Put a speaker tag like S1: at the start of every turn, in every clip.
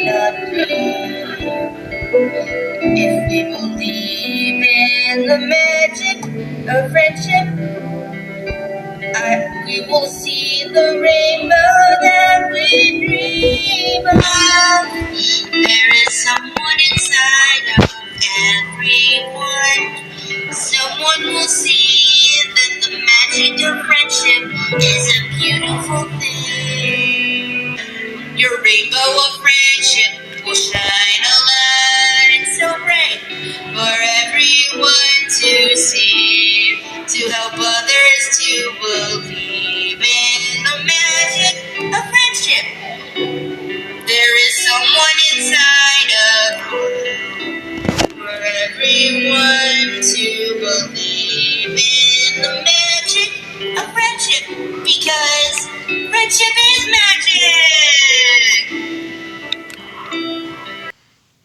S1: not be. If we believe in the magic of friendship, we will see the rainbow that we dream of. There is someone inside of everyone. Someone will see that the magic of friendship is a beautiful thing. Your rainbow of friendship will shine a light so bright for everyone to see, to help others to believe in the magic of friendship. There is someone inside of you for everyone to believe in the magic of friendship, because friendship is magic!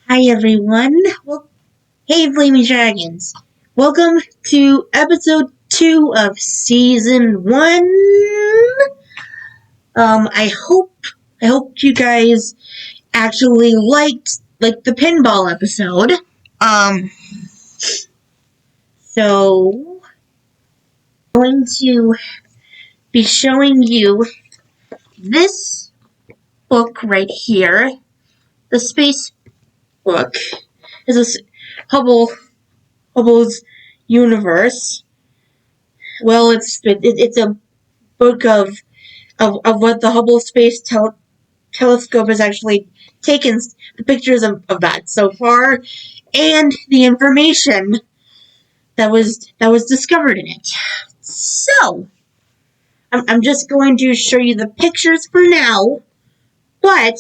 S1: Hi everyone. Well, hey Flaming Dragons. Welcome to episode 2 of season 1. I hope you guys actually liked the pinball episode. So I'm going to be showing you this book right here. The space book is a Hubble's universe. Well, it's a book of what the Hubble Space Telescope has actually taken the pictures of that so far, and the information that was discovered in it. So, I'm just going to show you the pictures for now, but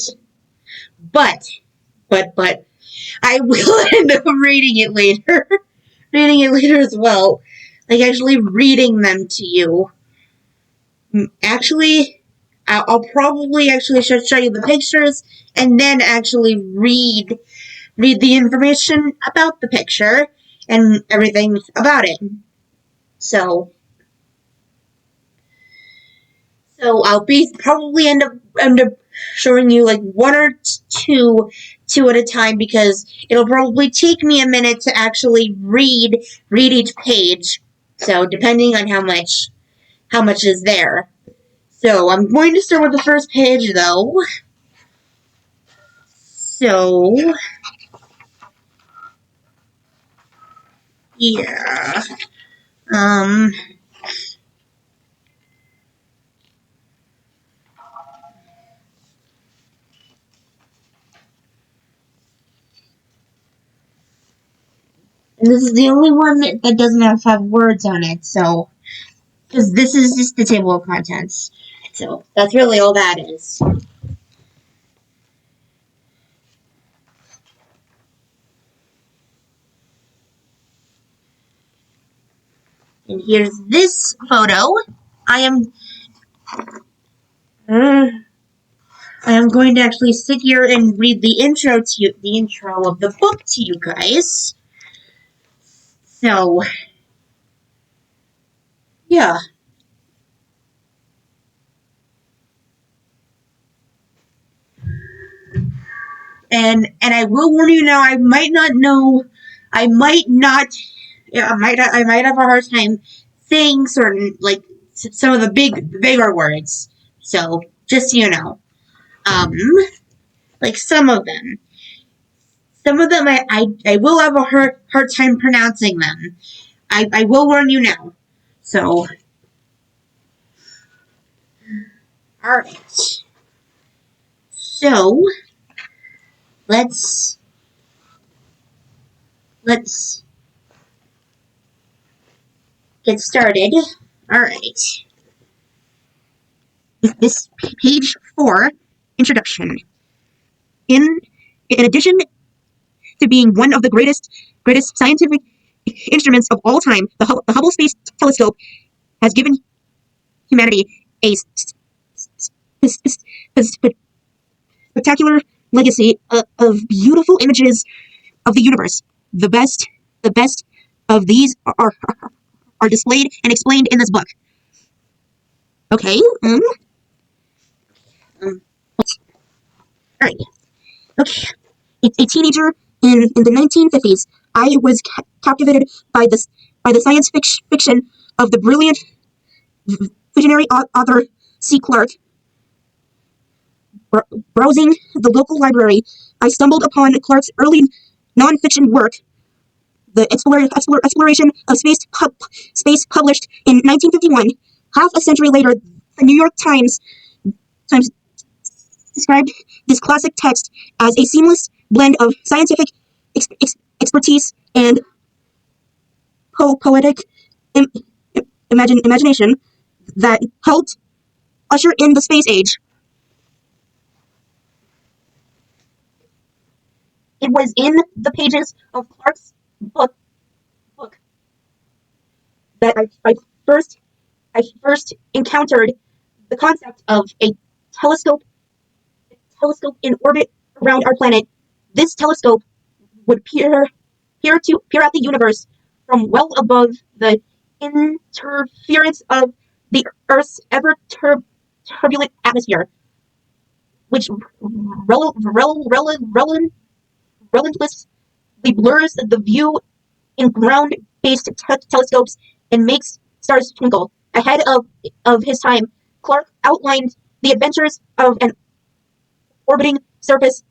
S1: I will end up reading it later as well. Actually reading them to you. Actually, I'll probably actually show you the pictures and then actually read the information about the picture and everything about it. So I'll be probably end up showing you one or two at a time, because it'll probably take me a minute to actually read each page. So depending on how much is there. So I'm going to start with the first page though. So yeah. And this is the only one that doesn't have words on it, so, because this is just the table of contents. So that's really all that is. And here's this photo. I am going to actually sit here and read the intro of the book to you guys. So, yeah. And I will warn you now, I might have a hard time saying certain, some of the bigger words. So, just so you know. Some of them. Some of them I will have a hard time pronouncing them. I will warn you now. So, alright. So, let's get started. Alright. This page 4, introduction. In addition to being one of the greatest scientific instruments of all time, the Hubble Space Telescope has given humanity a spectacular legacy of beautiful images of the universe. The best of these are displayed and explained in this book. Okay. Alright. Okay.
S2: teenager in the 1950s, I was captivated by the science fiction of the brilliant visionary author C. Clarke. Browsing the local library, I stumbled upon Clarke's early nonfiction work, The Exploration of Space, published in 1951. Half a century later, the New York Times described this classic text as a seamless blend of scientific expertise and poetic im- imagination that helped usher in the space age. It was in the pages of Clarke's book that I first encountered the concept of a telescope in orbit around our planet. This telescope would peer at the universe from well above the interference of the Earth's ever turbulent atmosphere, which relentlessly blurs the view in ground-based telescopes and makes stars twinkle. Ahead of his time, Clarke outlined the adventures of an orbiting surface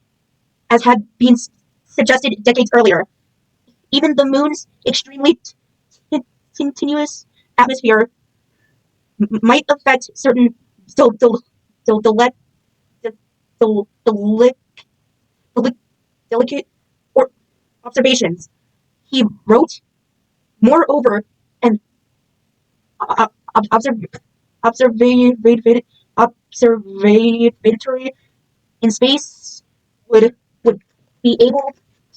S2: as had been suggested decades earlier. Even the moon's extremely continuous atmosphere might affect certain del- del- del- del- del- del- del- delicate observations. He wrote, moreover, an observatory in space would be able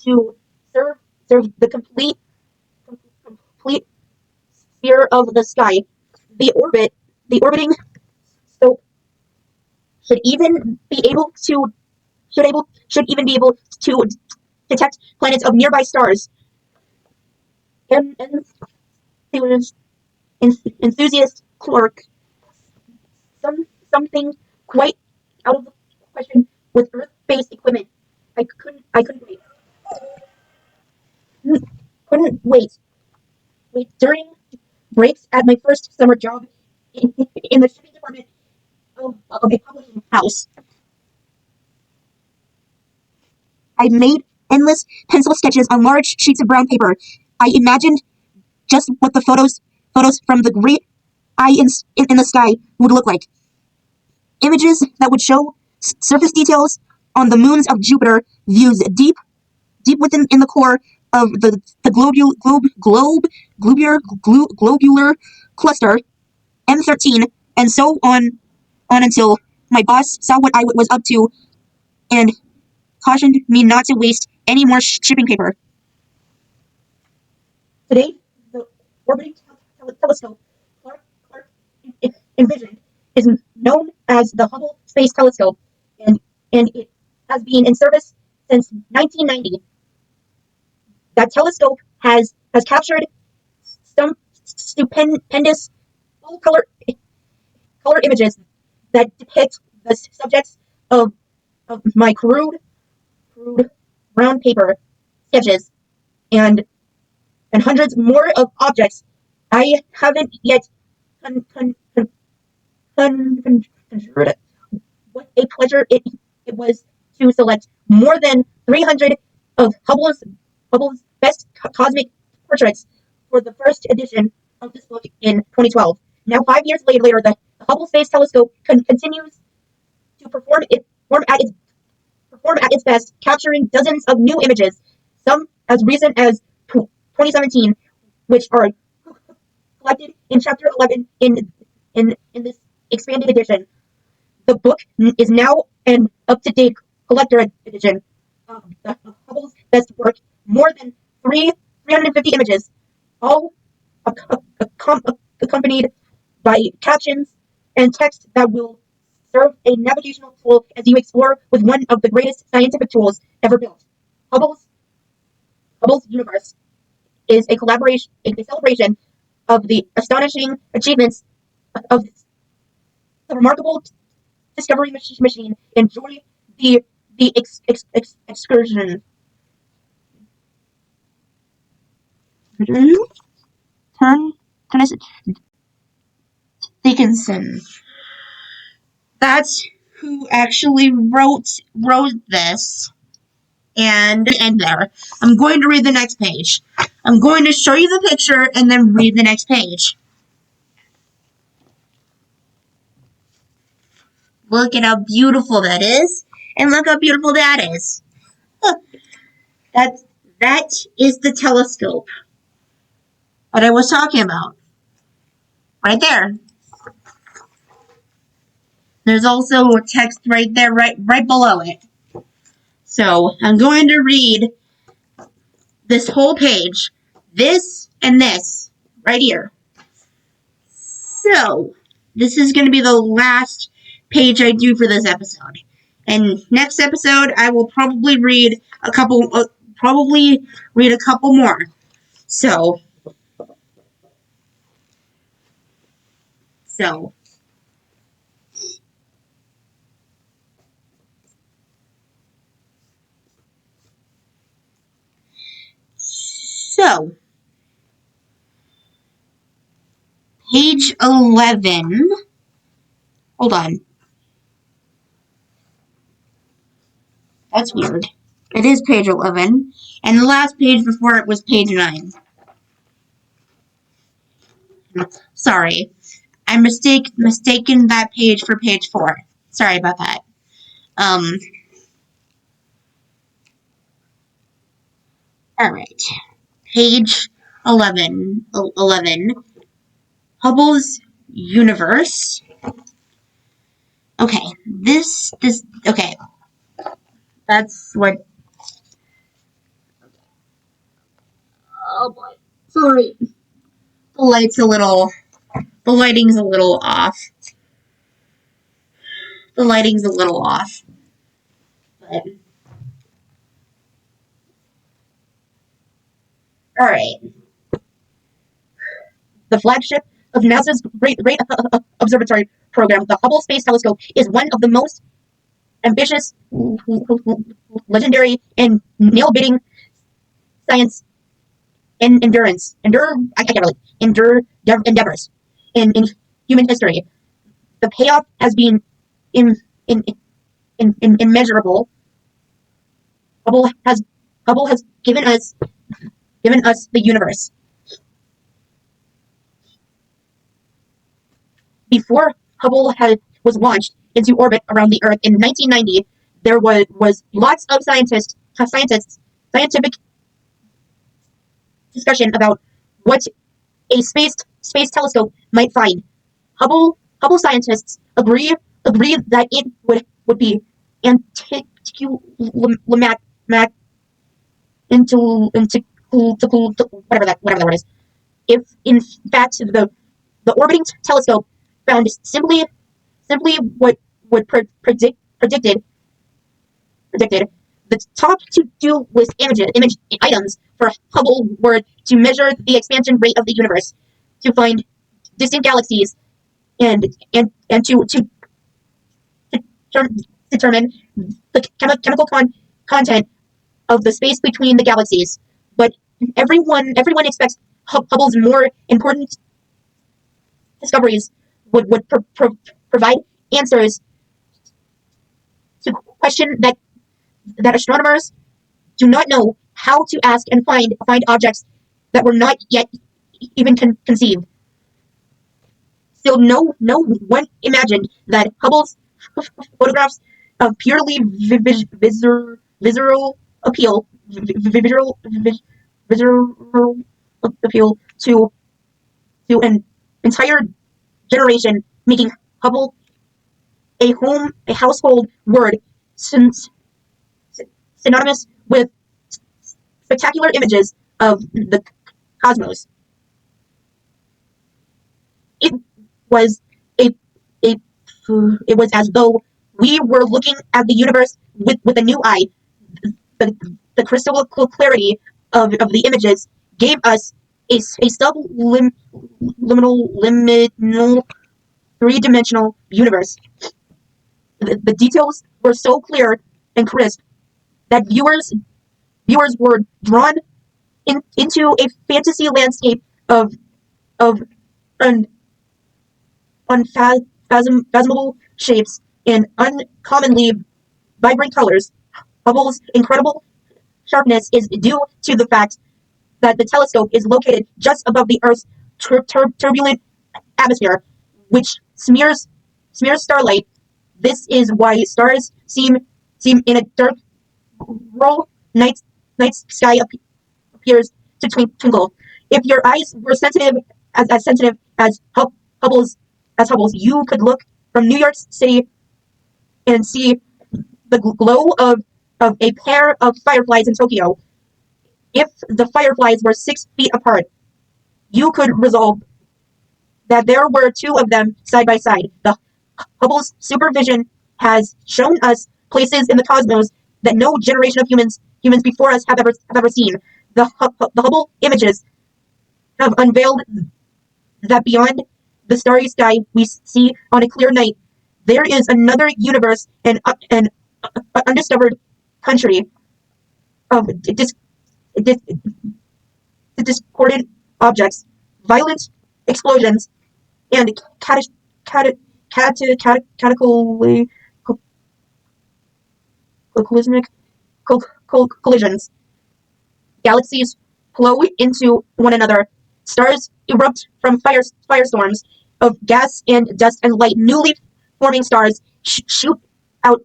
S2: to serve the complete sphere of the sky. The orbiting scope should even be able to should even be able to detect planets of nearby stars. And enthusiast Clarke, something quite out of the question with Earth-based equipment. I couldn't wait during breaks at my first summer job in the shipping department of a publishing house. I made endless pencil sketches on large sheets of brown paper. I imagined just what the photos from the great eye in the sky would look like. Images that would show surface details on the moons of Jupiter, views deep within in the core of the globular cluster M13, and so on until my boss saw what I was up to and cautioned me not to waste any more shipping paper. Today, the orbiting telescope Clarke envisioned is known as the Hubble Space Telescope, and it has been in service since 1990. That telescope has captured some stupendous full color images that depict the subjects of my crude brown paper sketches and hundreds more of objects I haven't yet conjured. What a pleasure it was to select more than 300 of Hubble's best cosmic portraits for the first edition of this book in 2012. Now, 5 years later, the Hubble Space Telescope continues to perform at its best, capturing dozens of new images, some as recent as 2017, which are collected in Chapter 11 in this expanded edition. The book is now an up-to-date collector edition of Hubble's best work, more than 350 images, all accompanied by captions and text that will serve a navigational tool as you explore with one of the greatest scientific tools ever built. Hubble's Hubble's universe is a celebration of the astonishing achievements of the remarkable discovery machine. Enjoy the excursion.
S1: Dickinson. That's who actually wrote this. And there. I'm going to read the next page. I'm going to show you the picture and then read the next page. Look at how beautiful that is. And look how beautiful that is. That is the telescope that I was talking about. Right there. There's also a text right there, right below it. So I'm going to read this whole page, this and this, right here. So this is going to be the last page I do for this episode. And next episode, I will probably read a couple more. So page 11. Hold on. That's weird. It is page 11. And the last page before it was page 9. Sorry. I mistaken that page for page 4. Sorry about that. Alright. Page 11. Hubble's universe. Okay. Okay. That's what. Oh boy. Sorry. The lighting's a little off. But. Alright.
S2: The flagship of NASA's Great Observatory program, the Hubble Space Telescope, is one of the most ambitious, legendary, and nail-biting science endeavors in human history. The payoff has been immeasurable. Hubble has given us the universe. Before Hubble was launched into orbit around the Earth in 1990, there was lots of scientific discussion about what a space telescope might find. Hubble scientists agree that it would be whatever that word is. If in fact the orbiting telescope found simply what predicted, the top two list image items for Hubble were to measure the expansion rate of the universe, to find distant galaxies, and to determine the chemical content of the space between the galaxies. But everyone expects Hubble's more important discoveries would provide answers to question that astronomers do not know how to ask and find objects that were not yet even conceived. Still, no one imagined that Hubble's photographs of purely visual appeal to an entire generation, making Hubble a household word synonymous with spectacular images of the cosmos. It was as though we were looking at the universe with a new eye. The crystal clarity of the images gave us a subliminal three-dimensional universe. The details were so clear and crisp that viewers were drawn into a fantasy landscape of unfathomable shapes and uncommonly vibrant colors. Hubble's incredible sharpness is due to the fact that the telescope is located just above the Earth's turbulent atmosphere, which smears starlight. This is why stars seem in a dark, rural night sky appears to twinkle. If your eyes were sensitive as Hubble's, you could look from New York City and see the glow of a pair of fireflies in Tokyo. If the fireflies were 6 feet apart, you could resolve that there were 2 of them side by side. The Hubble's supervision has shown us places in the cosmos that no generation of humans before us have ever seen. The Hubble images have unveiled that beyond the starry sky we see on a clear night, there is another universe and an undiscovered country of discordant objects, violent explosions, and cataclysmic collisions. Galaxies flow into one another. Stars erupt from firestorms of gas and dust and light. Newly forming stars shoot out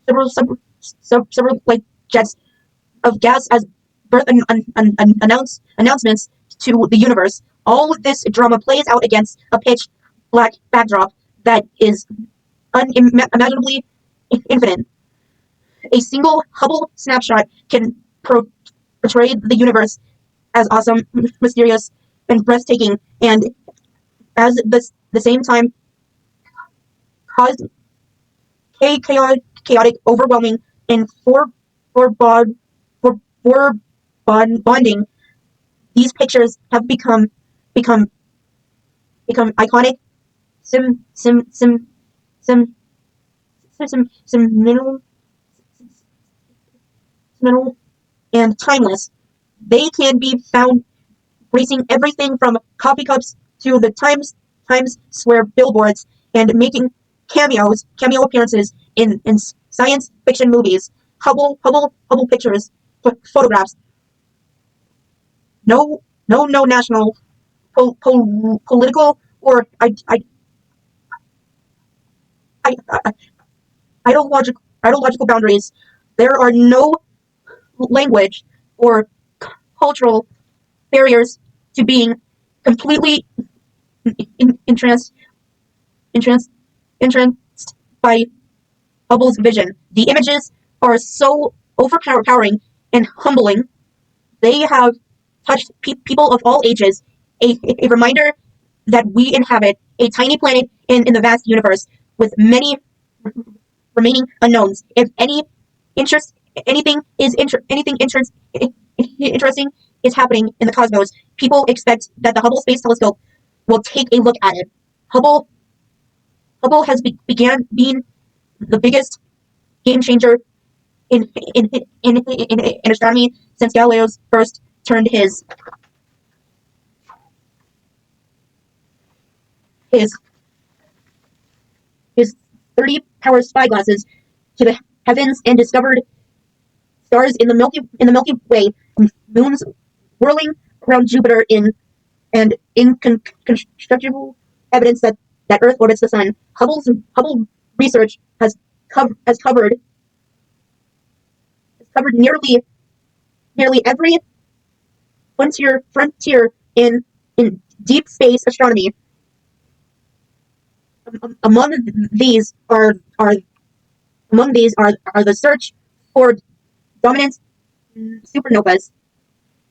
S2: several light jets of gas as birth announcements to the universe. All this drama plays out against a pitch black backdrop that is unimaginably infinite. A single Hubble snapshot can portray the universe as awesome, mysterious, and breathtaking, and at the same time cause chaotic, overwhelming, and bonding. These pictures have become iconic, seminal, and timeless. They can be found gracing everything from coffee cups to the Times Square billboards and making cameo appearances in science fiction movies. Hubble pictures, photographs. No national, political, or ideological boundaries. There are no language or cultural barriers to being completely entranced by Hubble's vision. The images are so overpowering and humbling. They have touched people of all ages. A reminder that we inhabit a tiny planet in the vast universe with many remaining unknowns. If anything interesting is happening in the cosmos, people expect that the Hubble Space Telescope will take a look at it. Hubble has began being the biggest game changer in astronomy since Galileo's first turned his 30-power spyglasses to the heavens and discovered stars in the Milky Way, moons whirling around Jupiter, and incontrovertible evidence that Earth orbits the sun. Hubble research has covered nearly every frontier in deep space astronomy. Among these are the search for dominant supernovas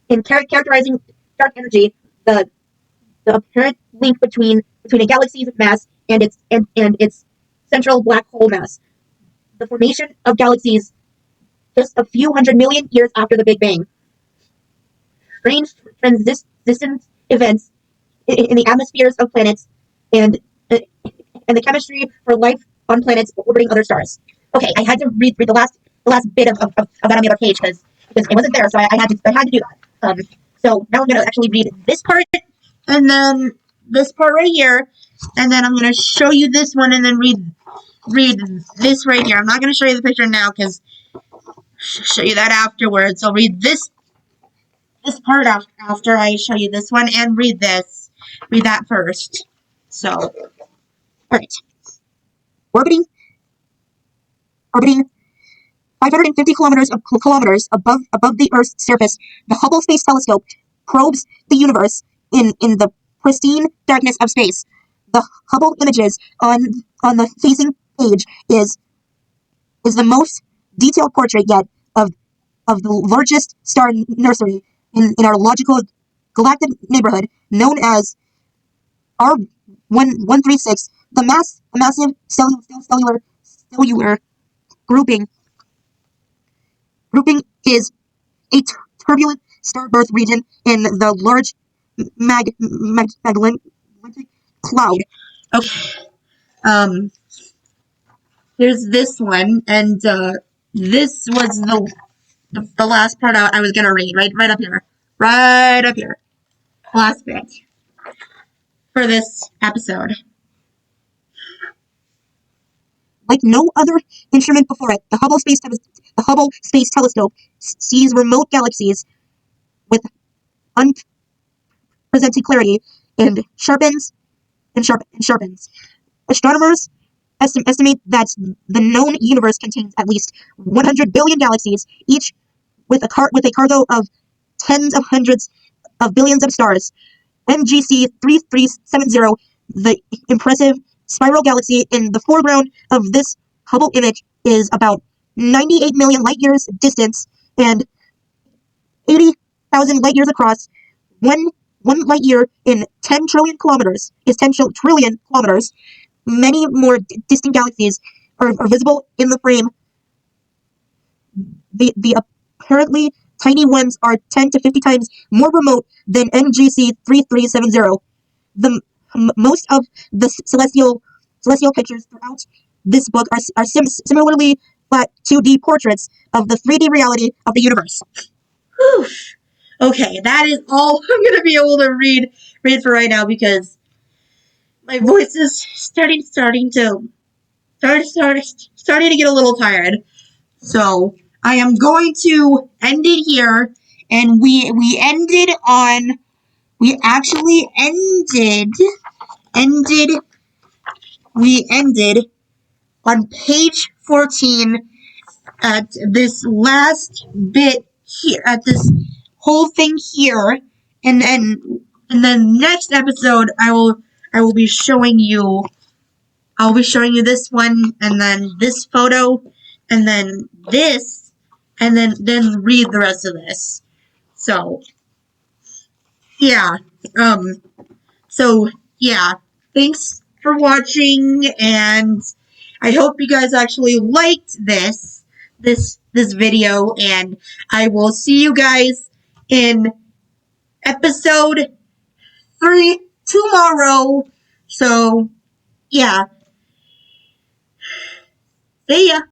S2: in characterizing dark energy, the apparent link between a galaxy's mass and its central black hole mass, the formation of galaxies just a few hundred million years after the Big Bang, strange transition events in the atmospheres of planets, and the chemistry for life on planets orbiting other stars. Okay, I had to read the last bit of that on the other page because it wasn't there, so I had to do that. So now I'm going to actually read
S1: this part, and then this part right here, and then I'm going to show you this one, and then read this right here. I'm not going to show you the picture now because I'll show you that afterwards. I'll read this part after I show you this one, and read this. Read that first. So, all right. Orbiting 550 kilometers above the Earth's surface, the Hubble Space Telescope probes the universe in the pristine darkness of space. The Hubble images on the facing page is the most detailed portrait yet of the largest star nursery in our logical galactic neighborhood, known as R136. The massive cellular grouping is a turbulent starburst region in the large Magellanic Cloud. Okay. Here's this one, and this was the last part I was gonna read, right up here, last bit for this episode. Like no other instrument before it, the Hubble Space Telescope sees remote galaxies with unprecedented clarity and sharpens. Astronomers estimate that the known universe contains at least 100 billion galaxies, each with a cargo of tens of hundreds of billions of stars. NGC 3370, the impressive spiral galaxy in the foreground of this Hubble image, is about 98 million light years distance and 80,000 light years across. One light year in 10 trillion kilometers is 10 trillion kilometers. Many more distant galaxies are visible in the frame. The apparently tiny ones are 10 to 50 times more remote than NGC 3370. Most of the celestial pictures throughout this book are similarly flat 2D portraits of the 3D reality of the universe. Whew. Okay, that is all I'm going to be able to read for right now because my voice is starting to get a little tired. So I am going to end it here, and we ended on page 14 at this last bit here, at this whole thing here, and then in the next episode I will be showing you this one, and then this photo, and then this, and then read the rest of this. So yeah, thanks for watching, and I hope you guys actually liked this video, and I will see you guys in episode 3 tomorrow. So yeah, see ya.